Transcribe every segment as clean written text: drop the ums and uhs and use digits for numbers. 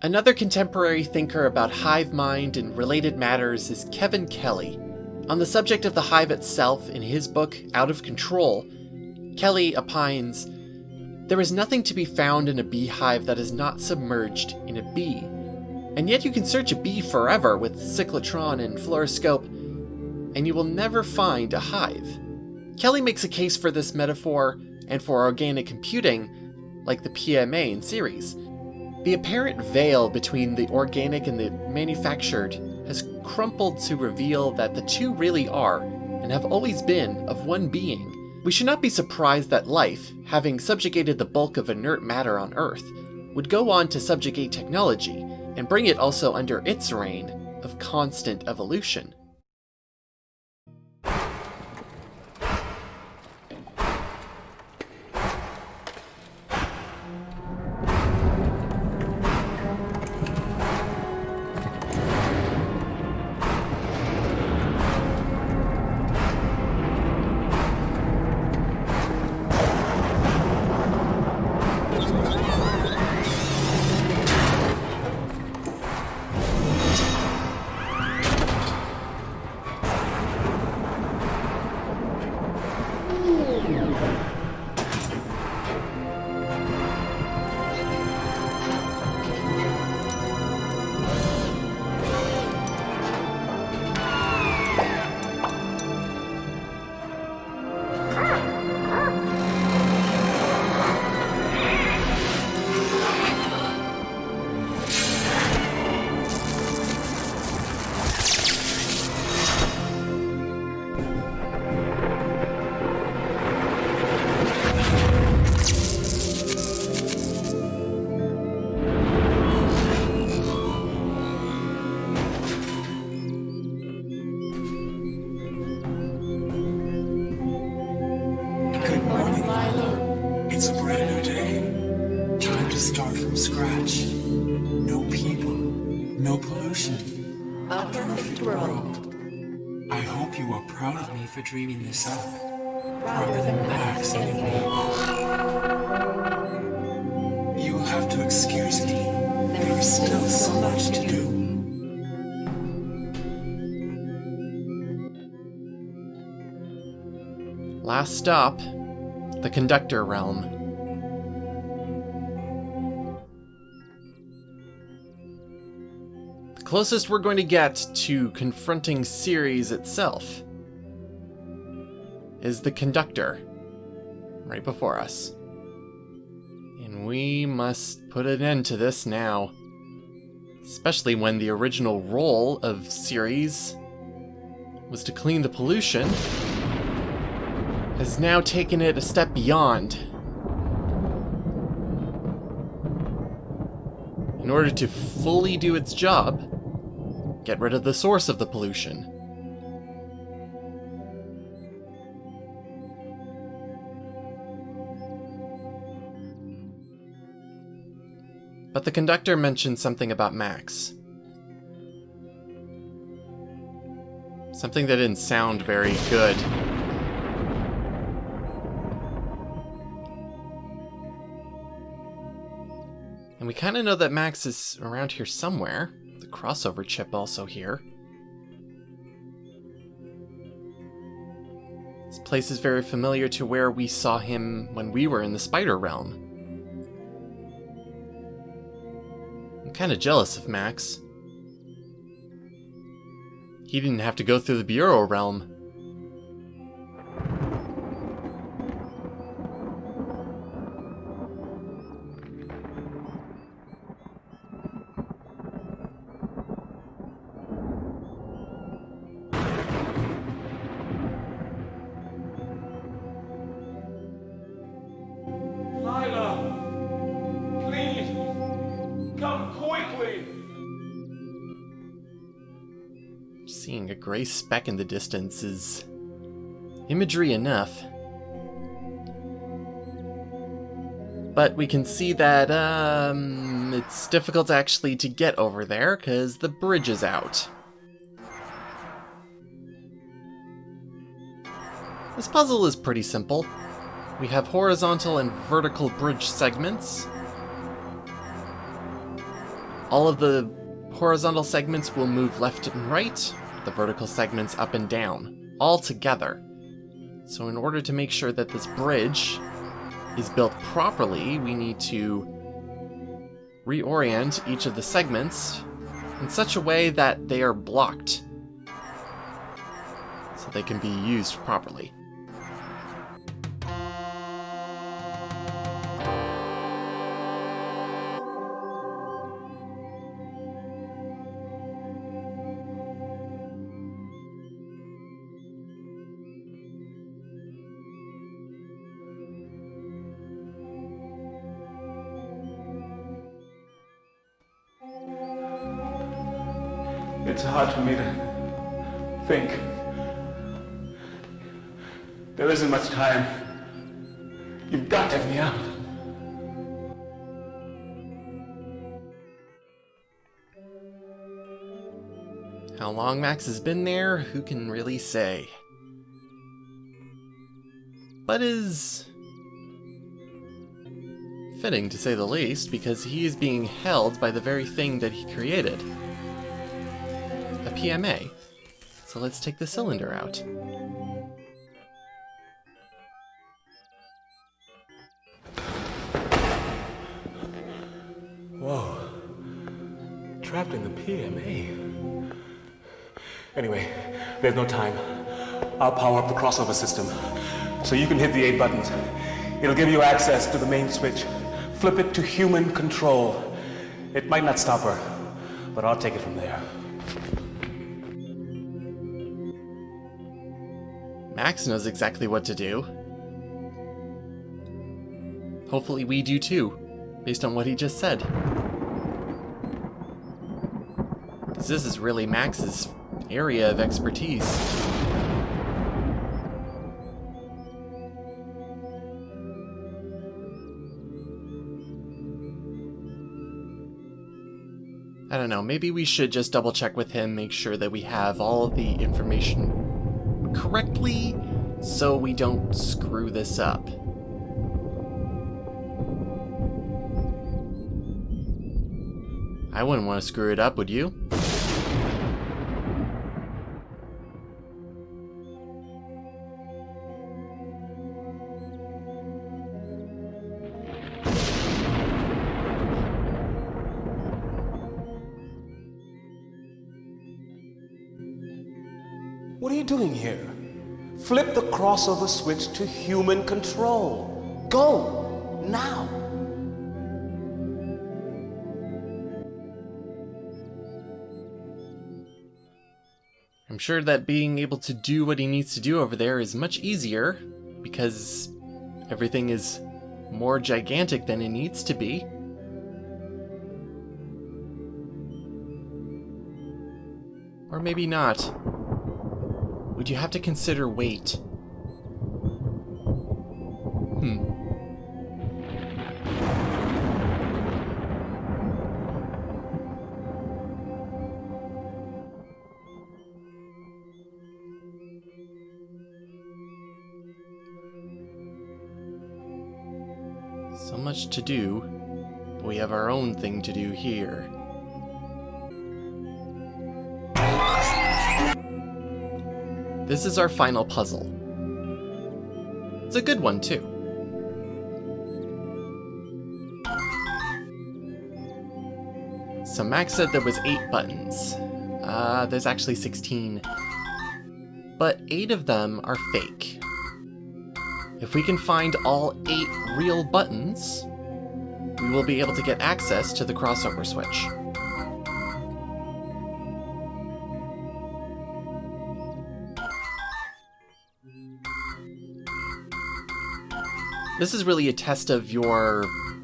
Another contemporary thinker about hive mind and related matters is Kevin Kelly. On the subject of the hive itself, in his book Out of Control, Kelly opines, "There is nothing to be found in a beehive that is not submerged in a bee. And yet you can search a bee forever with cyclotron and fluoroscope, and you will never find a hive." Kelly makes a case for this metaphor and for organic computing, like the PMA in series. The apparent veil between the organic and the manufactured has crumpled to reveal that the two really are, and have always been, of one being. We should not be surprised that life, having subjugated the bulk of inert matter on Earth, would go on to subjugate technology, and bring it also under its reign of constant evolution. It's a brand new day. Time to start from scratch. No people, no pollution. A perfect world. I hope you are proud of me for dreaming this up. Prouder than Max, anyway. You will have to excuse me. There is still so much to do. Last stop, the Conductor Realm. The closest we're going to get to confronting Ceres itself is the Conductor, right before us. And we must put an end to this now. Especially when the original role of Ceres was to clean the pollution, has now taken it a step beyond. In order to fully do its job, get rid of the source of the pollution. But the Conductor mentioned something about Max. Something that didn't sound very good. And we kind of know that Max is around here somewhere. The crossover chip also here. This place is very familiar to where we saw him when we were in the Spider Realm. I'm kind of jealous of Max. He didn't have to go through the Bureau Realm. Seeing a gray speck in the distance is imagery enough. But we can see that it's difficult actually to get over there because the bridge is out. This puzzle is pretty simple. We have horizontal and vertical bridge segments. All of the horizontal segments will move left and right, the vertical segments up and down, all together. So in order to make sure that this bridge is built properly, we need to reorient each of the segments in such a way that they are blocked, so they can be used properly. It's hard for me to think. There isn't much time. You've got to get me out. How long Max has been there, who can really say? But is fitting, to say the least, because he is being held by the very thing that he created. A PMA. So let's take the cylinder out. Whoa. Trapped in the PMA. Anyway, there's no time. I'll power up the crossover system so you can hit the 8 buttons. It'll give you access to the main switch. Flip it to human control. It might not stop her, but I'll take it from there. Max knows exactly what to do. Hopefully we do too, based on what he just said. Because this is really Max's area of expertise. I don't know, maybe we should just double check with him, make sure that we have all of the information correctly, so we don't screw this up. I wouldn't want to screw it up, would you? What are you doing here? Flip the crossover switch to human control. Go! Now! I'm sure that being able to do what he needs to do over there is much easier, because everything is more gigantic than it needs to be. Or maybe not. Would you have to consider weight? So much to do, but we have our own thing to do here. This is our final puzzle. It's a good one, too. So Max said there was 8 buttons. There's actually 16. But 8 of them are fake. If we can find all 8 real buttons, we will be able to get access to the crossover switch. This is really a test of your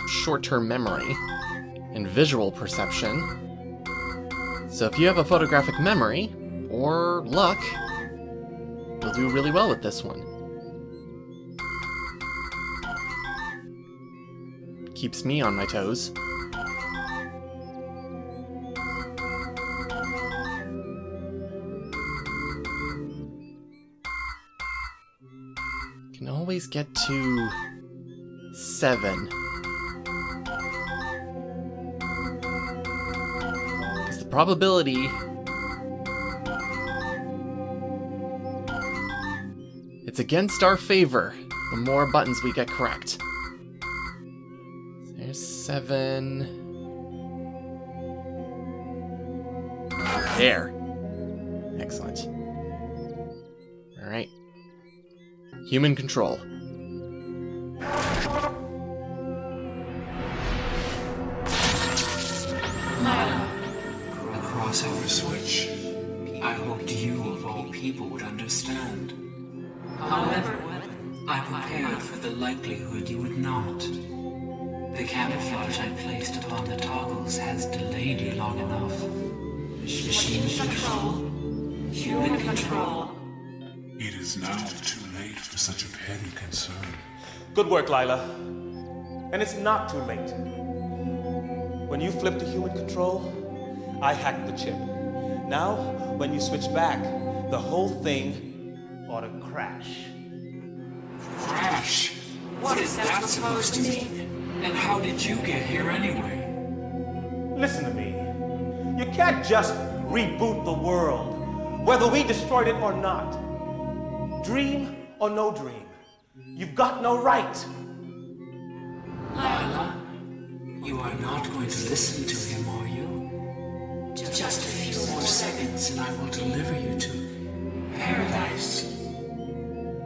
short-term memory and visual perception. So if you have a photographic memory, or luck, you'll do really well with this one. Keeps me on my toes. Can always get to 7. probability... it's against our favor, the more buttons we get correct. There's 7... There. Excellent. Alright. Human control. A crossover switch. I hoped you, of all people, would understand. However, I prepared for the likelihood you would not. The camouflage I placed upon the toggles has delayed you long enough. Machine control, human control. It is now too late for such a petty concern. Good work, Lila. And it's not too late. When you flip to human control, I hacked the chip. Now, when you switch back, the whole thing ought to crash. Crash? What is that supposed to mean? And how did you get here anyway? Listen to me. You can't just reboot the world, whether we destroyed it or not. Dream or no dream, you've got no right. Lila, you are not going to listen to him, are you? Just a few more seconds and I will deliver you to paradise.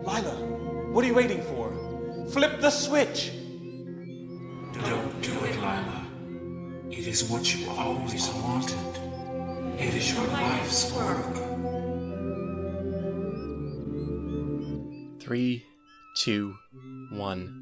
Lila, what are you waiting for? Flip the switch. Don't do it, Lila. It is what you always wanted. It is your life's work. 3, 2, 1.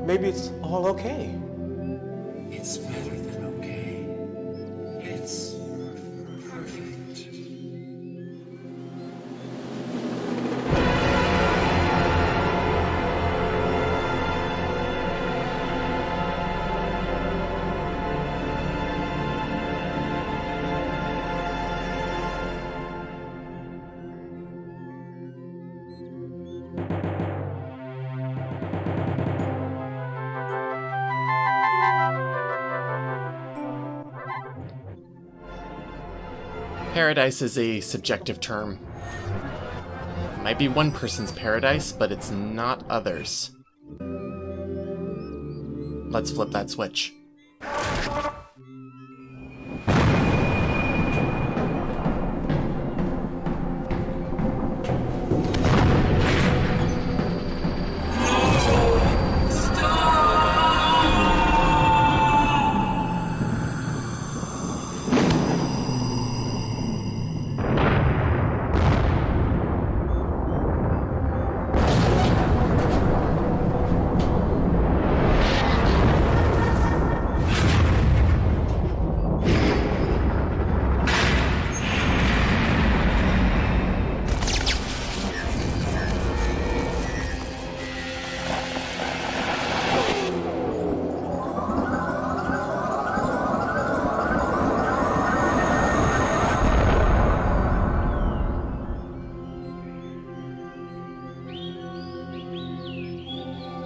Maybe it's all okay. It's better than okay. It's perfect. Paradise is a subjective term. It might be one person's paradise, but it's not others. Let's flip that switch.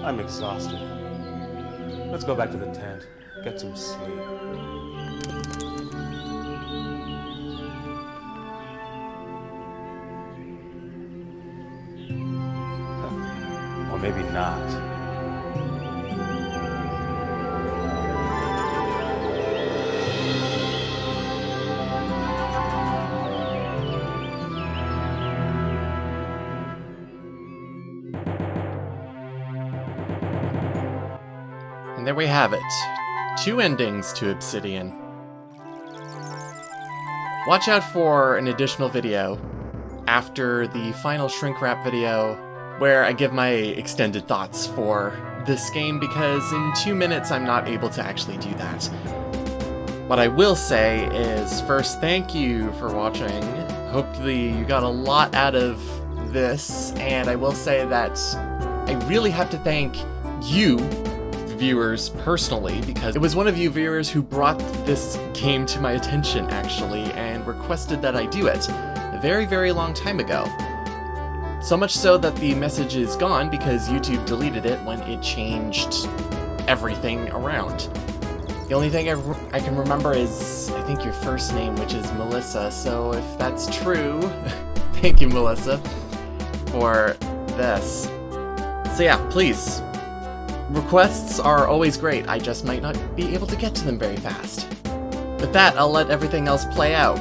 I'm exhausted. Let's go back to the tent, get some sleep. Or maybe not. And there we have it. 2 endings to Obsidian. Watch out for an additional video after the final shrink wrap video, where I give my extended thoughts for this game, because in 2 minutes I'm not able to actually do that. What I will say is, first, thank you for watching. Hopefully you got a lot out of this, and I will say that I really have to thank you, viewers, personally, because it was one of you viewers who brought this game to my attention, actually, and requested that I do it a very, very long time ago. So much so that the message is gone because YouTube deleted it when it changed everything around. The only thing I can remember is, I think, your first name, which is Melissa, so if that's true, thank you, Melissa, for this. So yeah, please, requests are always great, I just might not be able to get to them very fast. With that, I'll let everything else play out.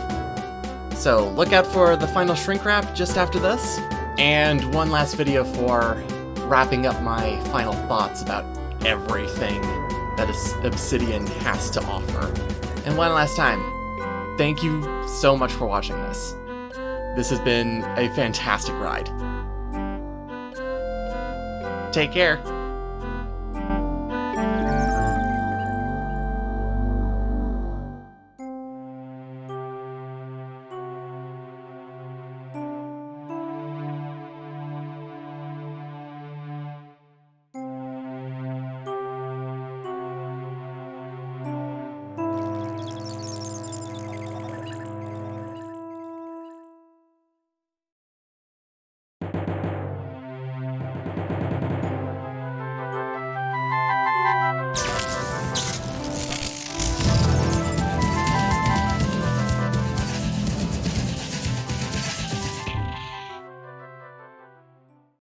So look out for the final shrink wrap just after this, and one last video for wrapping up my final thoughts about everything that Obsidian has to offer. And one last time, thank you so much for watching this. This has been a fantastic ride. Take care.